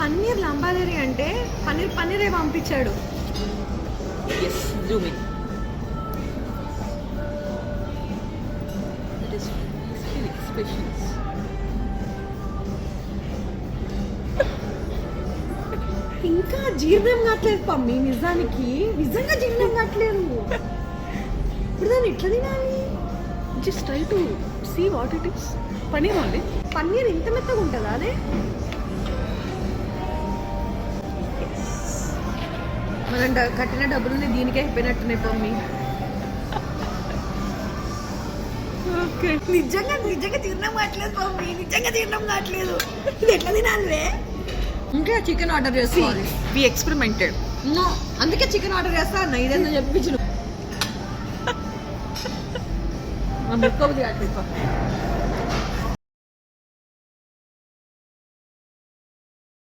పన్నీర్ లంబాలేరి అంటే పన్నీరే పంపించాడు. Yes zoom in. It is expressions. ఇంకా జీర్ణం కావట్లేదు పమ్మి, నిజంగా జీర్ణం కావట్లేదు. ఇప్పుడు దాన్ని ఎట్లా తినాలి? Just try to see what it is. Paneer only. Paneer ఇంత మెత్తగా ఉంటుందా అదే? మనం కట్టిన డబ్బులు దీనికే అయిపోయినట్టున్నాయి పమ్మి. ఓకే. నిజంగా జీర్ణం కావట్లేదు పమ్మి, నిజంగా జీర్ణం కావట్లేదు. ఇది ఎట్లా తినాలి? ఇంకా చికెన్ ఆర్డర్ చేస్తాను. వి ఎక్స్పెరిమెంటెడ్. నో, అందుకే చికెన్ ఆర్డర్ చేస్తా అన్న. ఇదేందో చెప్పించు. ముక్కవుది అట్లా